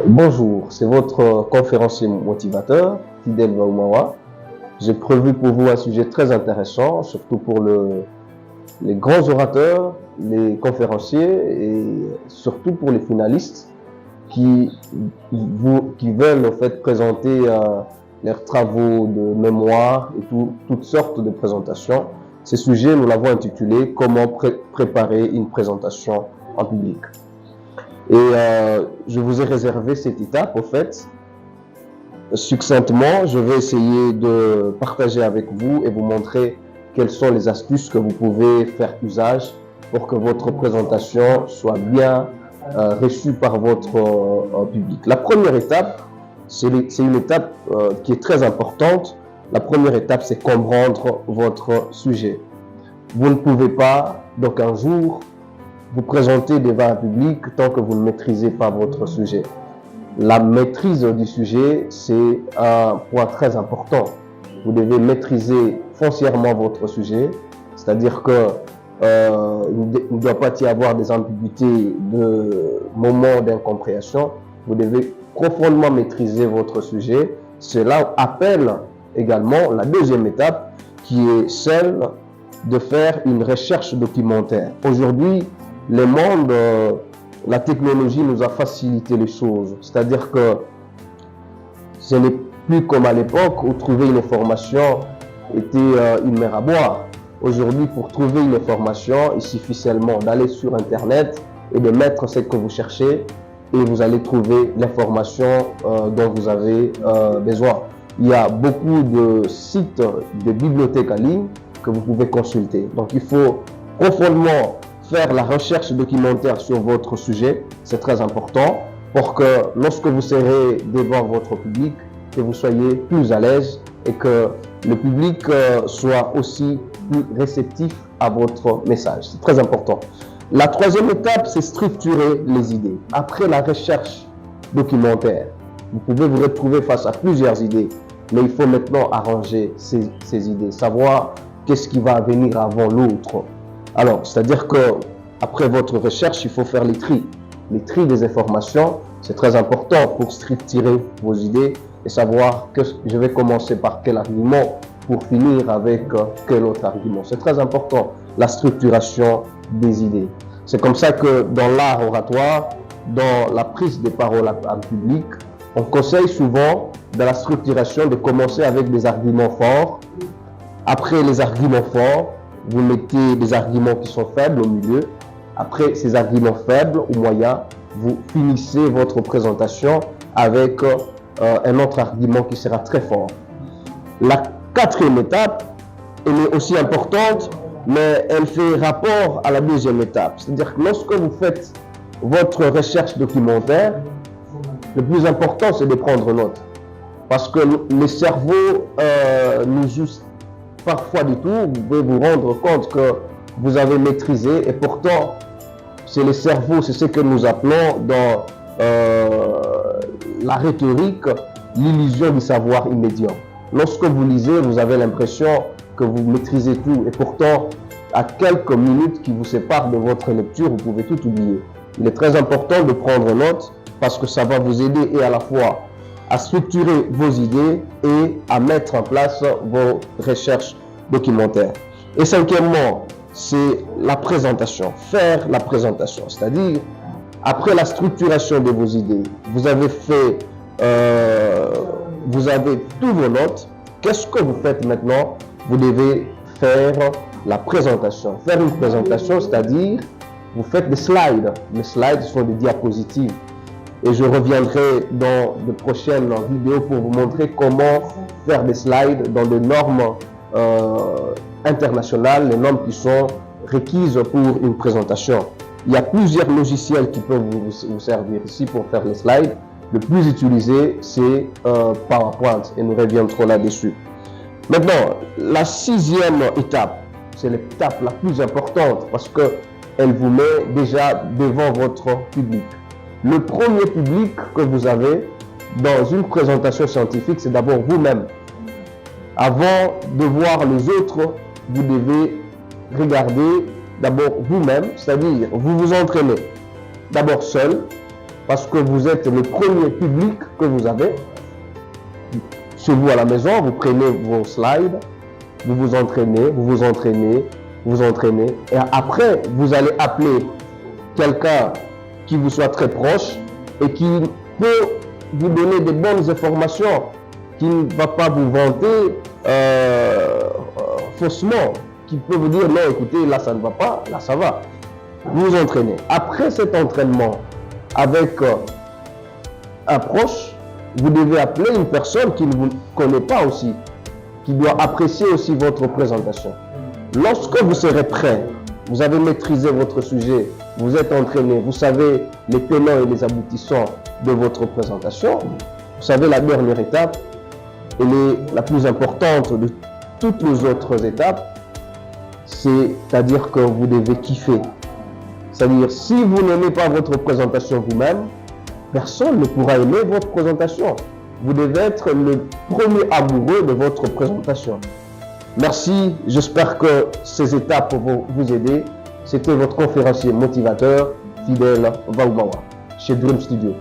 Bonjour, c'est votre conférencier motivateur, Fidel Baumawa. J'ai prévu pour vous un sujet très intéressant, surtout pour les grands orateurs, les conférenciers et surtout pour les finalistes qui veulent en fait présenter leurs travaux de mémoire et toutes sortes de présentations. Ce sujet, nous l'avons intitulé « Comment préparer une présentation en public ». Et je vous ai réservé cette étape, en fait. Succinctement, je vais essayer de partager avec vous et vous montrer quelles sont les astuces que vous pouvez faire usage pour que votre présentation soit bien reçue par votre public. La première étape, c'est une étape qui est très importante. La première étape, c'est comprendre votre sujet. Vous ne pouvez pas, donc un jour, vous présenter devant un public tant que vous ne maîtrisez pas votre sujet. La maîtrise du sujet, c'est un point très important. Vous devez maîtriser foncièrement votre sujet, c'est-à-dire que il ne doit pas y avoir des ambiguïtés de moments d'incompréhension. Vous devez profondément maîtriser votre sujet. Cela appelle également la deuxième étape, qui est celle de faire une recherche documentaire. Aujourd'hui, la technologie nous a facilité les choses. C'est-à-dire que ce n'est plus comme à l'époque où trouver une information était une mer à boire. Aujourd'hui, pour trouver une information, il suffit seulement d'aller sur Internet et de mettre ce que vous cherchez et vous allez trouver l'information dont vous avez besoin. Il y a beaucoup de sites de bibliothèques en ligne que vous pouvez consulter. Donc, il faut profondément faire la recherche documentaire sur votre sujet, c'est très important pour que lorsque vous serez devant votre public, que vous soyez plus à l'aise et que le public soit aussi plus réceptif à votre message. C'est très important. La troisième étape, c'est structurer les idées. Après la recherche documentaire, vous pouvez vous retrouver face à plusieurs idées, mais il faut maintenant arranger ces idées, savoir qu'est-ce qui va venir avant l'autre. Alors, c'est-à-dire que après votre recherche, il faut faire les tri. Les tri des informations, c'est très important pour structurer vos idées et savoir que je vais commencer par quel argument pour finir avec quel autre argument. C'est très important, la structuration des idées. C'est comme ça que dans l'art oratoire, dans la prise de parole en public, on conseille souvent dans la structuration de commencer avec des arguments forts. Après les arguments forts, vous mettez des arguments qui sont faibles au milieu. Après ces arguments faibles ou moyens, vous finissez votre présentation avec un autre argument qui sera très fort. La quatrième étape, elle est aussi importante, mais elle fait rapport à la deuxième étape. C'est-à-dire que lorsque vous faites votre recherche documentaire, le plus important, c'est de prendre note. Parce que le cerveau nous juste parfois du tout, vous pouvez vous rendre compte que vous avez maîtrisé et pourtant c'est le cerveau, c'est ce que nous appelons dans la rhétorique l'illusion du savoir immédiat. Lorsque vous lisez, vous avez l'impression que vous maîtrisez tout et pourtant à quelques minutes qui vous séparent de votre lecture, vous pouvez tout oublier. Il est très important de prendre note parce que ça va vous aider et à la fois à structurer vos idées et à mettre en place vos recherches documentaires. Et cinquièmement, c'est la présentation, faire la présentation, c'est-à-dire après la structuration de vos idées, vous avez fait, vous avez tous vos notes. Qu'est-ce que vous faites maintenant? Vous devez faire la présentation. Faire une présentation, c'est-à-dire vous faites des slides. Les slides sont des diapositives. Et je reviendrai dans de prochaines vidéos pour vous montrer comment faire des slides dans des normes internationales, les normes qui sont requises pour une présentation. Il y a plusieurs logiciels qui peuvent vous servir ici pour faire les slides. Le plus utilisé, c'est PowerPoint et nous reviendrons là-dessus. Maintenant, la sixième étape, c'est l'étape la plus importante parce qu'elle vous met déjà devant votre public. Le premier public que vous avez dans une présentation scientifique, c'est d'abord vous-même. Avant de voir les autres, vous devez regarder d'abord vous-même, c'est-à-dire vous vous entraînez d'abord seul parce que vous êtes le premier public que vous avez. Chez vous à la maison, vous prenez vos slides, vous vous entraînez, vous vous entraînez, vous entraînez. Et après, vous allez appeler quelqu'un qui vous soit très proche et qui peut vous donner des bonnes informations, qui ne va pas vous vanter faussement, qui peut vous dire non, écoutez, là ça ne va pas, là ça va. Vous vous entraînez. Après cet entraînement avec un proche, vous devez appeler une personne qui ne vous connaît pas aussi, qui doit apprécier aussi votre présentation. Lorsque vous serez prêt, vous avez maîtrisé votre sujet, vous êtes entraîné, vous savez les tenants et les aboutissants de votre présentation, vous savez la dernière étape, elle est la plus importante de toutes les autres étapes, c'est-à-dire que vous devez kiffer. C'est-à-dire, si vous n'aimez pas votre présentation vous-même, personne ne pourra aimer votre présentation. Vous devez être le premier amoureux de votre présentation. Merci, j'espère que ces étapes vont vous aider. C'était votre conférencier motivateur, Fidèle Vaubawa, chez Dream Studio.